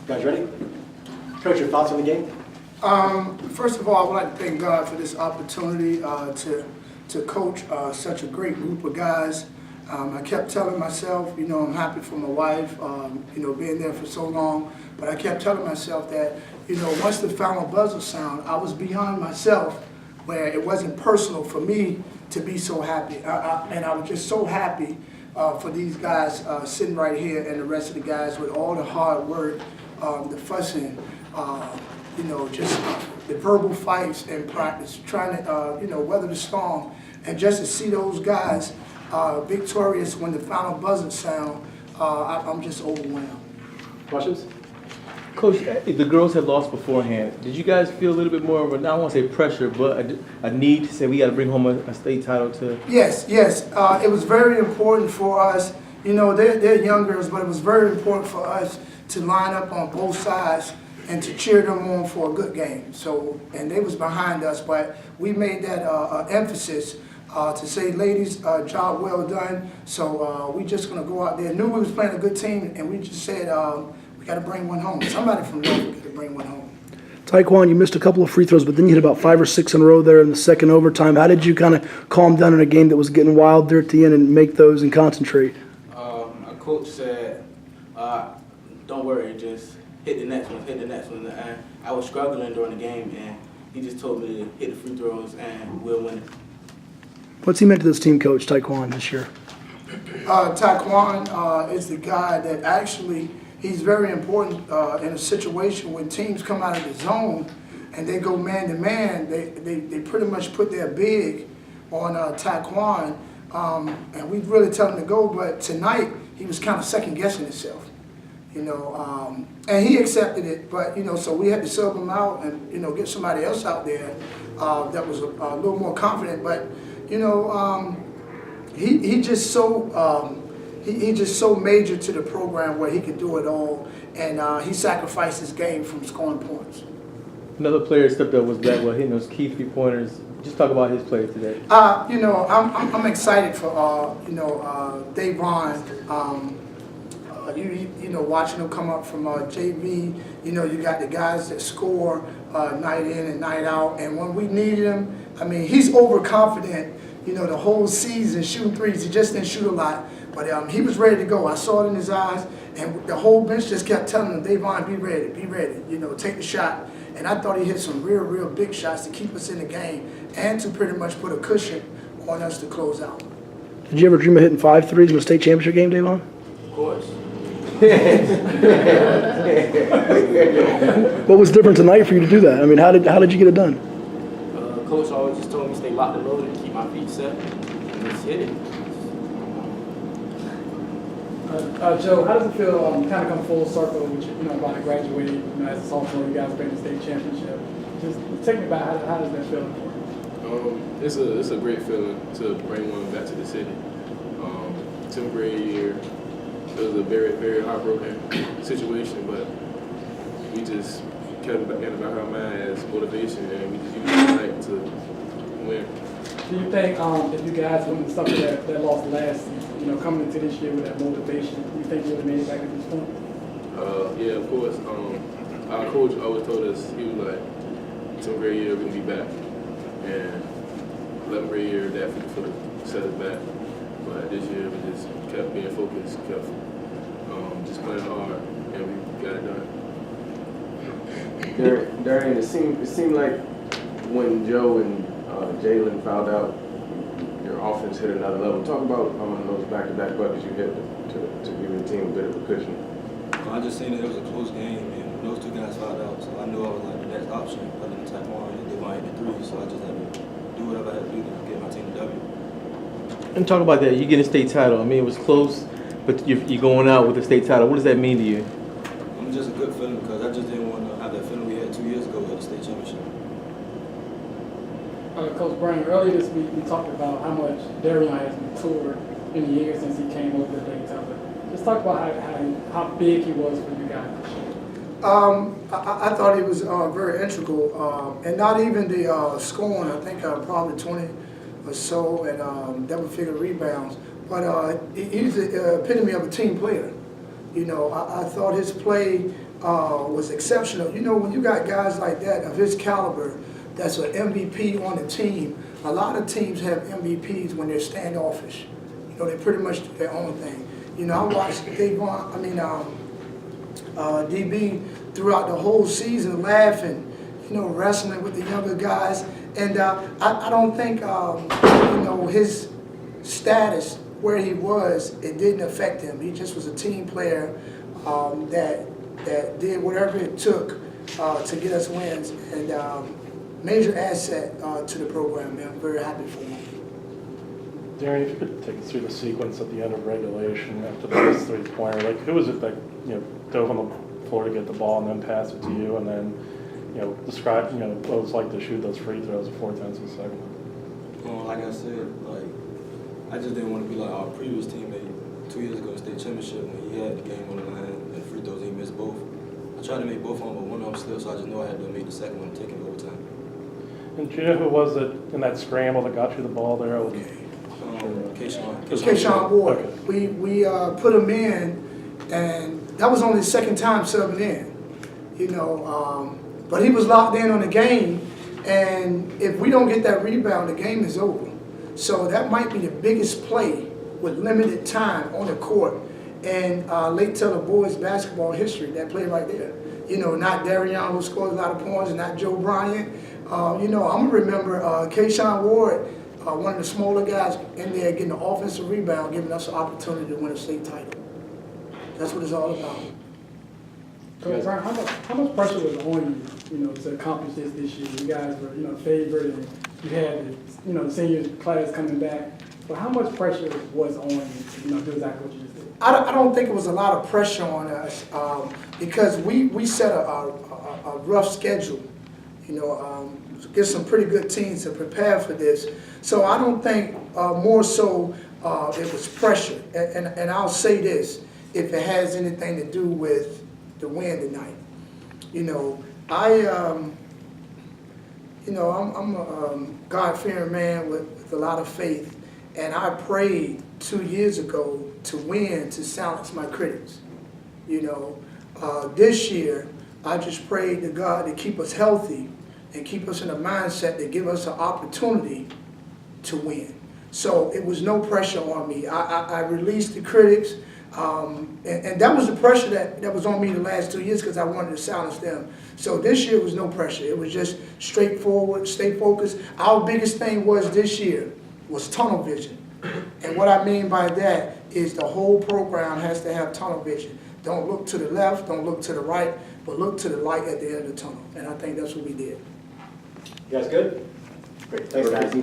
Guys ready? Coach, your thoughts on the game? First of all, I would like to thank God for this opportunity to coach such a great group of guys. I kept telling myself, I'm happy for my wife, being there for so long, but I kept telling myself that, once the final buzzer sound, I was beyond myself, where it wasn't personal for me to be so happy. And I was just so happy for these guys sitting right here and the rest of the guys with all the hard work, the fussing, just the verbal fights in practice, trying to, weather the storm. And just to see those guys victorious when the final buzzer sound, I'm just overwhelmed. Questions? Coach, the girls had lost beforehand. Did you guys feel a little bit more of a, I don't want to say pressure, but a need to say we got to bring home a state title to? Yes. It was very important for us. They're young girls, but it was very important for us to line up on both sides and to cheer them on for a good game. So, and they was behind us, but we made that emphasis to say, ladies, job well done. So we just gonna go out there. Knew we was playing a good team, and we just said we got to bring one home. Somebody from Norfolk got to bring one home. Taekwon, you missed a couple of free throws, but then you hit about 5 or 6 in a row there in the second overtime. How did you kind of calm down in a game that was getting wild there at the end and make those and concentrate? My coach said, don't worry, just hit the next one. And I was struggling during the game, and he just told me to hit the free throws, and we'll win it. What's he meant to this team, Coach Taekwon, this year? Taekwon is the guy that actually, he's very important in a situation when teams come out of the zone and they go man to man. They pretty much put their big on Taekwon, and we really tell him to go. But tonight he was kind of second guessing himself, and he accepted it. But so we had to sub him out and get somebody else out there that was a little more confident. But he just so. He just so major to the program where he could do it all, and he sacrificed his game from scoring points. Another player stepped up was that, hitting those key 3-pointers. Just talk about his play today. I'm excited for Davon. Watching him come up from JV. You got the guys that score night in and night out, and when we needed him, he's overconfident. The whole season shooting threes. He just didn't shoot a lot. But he was ready to go. I saw it in his eyes, and the whole bench just kept telling him, Davon, be ready, take the shot. And I thought he hit some real big shots to keep us in the game and to pretty much put a cushion on us to close out. Did you ever dream of hitting 5 threes in the state championship game, Davon? Of course. What was different tonight for you to do that? How did you get it done? Coach always just told me stay locked and loaded, keep my feet set, and just hit it. Joe, how does it feel kind of come full circle with about to graduate, as a sophomore, you guys bring the state championship? Just take me back, how does that feel? It's a great feeling to bring one back to the city. 10th grade year, it was a very, very heartbroken situation, but we just kept it in the back of our mind as motivation, and we just used it tonight to win. Do you think if you guys wouldn't have suffered that loss last season, coming into this year with that motivation, do you think you would have made it back at this point? Yeah, of course. Our coach always told us, he was like, 10th grade year, we're going to be back. And 11th grade year, definitely sort of set us back. But this year, we just kept being focused, kept just playing hard, and we got it done. Darian, it seemed like when Joe and Jalen fouled out, your offense hit another level. Talk about those back-to-back buckets you hit to give the team a bit of a cushion. I just seen that it was a close game, and those two guys fouled out, so I knew I was like the next option other than Taekwon, and they might hit the three, so I just had to do whatever I had to do to get my team a W. And talk about that. You get a state title. It was close, but you're going out with a state title. What does that mean to you? Just a good feeling because I just didn't want to have that feeling we had 2 years ago at the state championship. Coach Brown, earlier this week we talked about how much Darian has matured in the years since he came over to Daytona. Just talk about how big he was for you guys. I thought he was very integral, and not even the scoring. I think probably 20 or so, and double-figure rebounds. But he's the epitome of a team player. I thought his play was exceptional. You know, when you got guys like that of his caliber, that's an MVP on the team. A lot of teams have MVPs when they're standoffish. You know, they pretty much do their own thing. You know, I watched DB throughout the whole season laughing, you know, wrestling with the younger guys. And I don't think, you know, his status where he was, it didn't affect him. He just was a team player that did whatever it took to get us wins, and major asset to the program, man. I'm very happy for him. Darren, if you could take us through the sequence at the end of regulation after the last three-pointer, like who was it that, you know, dove on the floor to get the ball and then pass it to you, and then, you know, describe, you know, what it was like to shoot those free throws at 4 times a second? Like I said, like I just didn't want to be like our previous teammate 2 years ago in the state championship when he had the game on the line and free throws, he missed both. I tried to make both of them, but one of them slipped, so I just know I had to make the second one, take it overtime. And do you know who was it in that scramble that got you the ball there? Keyshawn Ward. Okay. We put him in, and that was only the second time subbing in, you know. But he was locked in on the game, and if we don't get that rebound, the game is over. So that might be the biggest play with limited time on the court in Lake Taylor boys basketball history. That play right there. You know, not Darion, who scored a lot of points, and not Joe Bryant. You know, I'm gonna remember Keyshawn Ward, one of the smaller guys in there, getting the offensive rebound, giving us an opportunity to win a state title. That's what it's all about. Coach Brown, how much pressure was on you, you know, to accomplish this year? You guys were, you know, favored, and you had, you know, the senior class coming back. But how much pressure was on you to, you know, do exactly what you just did? I don't think it was a lot of pressure on us because we set a rough schedule, you know, get some pretty good teams to prepare for this. So I don't think more so it was pressure. And I'll say this, if it has anything to do with the win tonight. You know, I'm a God-fearing man with a lot of faith, and I prayed 2 years ago to win, to silence my critics. You know, this year I just prayed to God to keep us healthy and keep us in a mindset to give us an opportunity to win. So it was no pressure on me. I released the critics. And that was the pressure that was on me the last 2 years because I wanted to silence them. So this year was no pressure. It was just straightforward, stay focused. Our biggest thing was this year was tunnel vision. And what I mean by that is the whole program has to have tunnel vision. Don't look to the left, don't look to the right, but look to the light at the end of the tunnel. And I think that's what we did. You guys good? Great, thanks guys.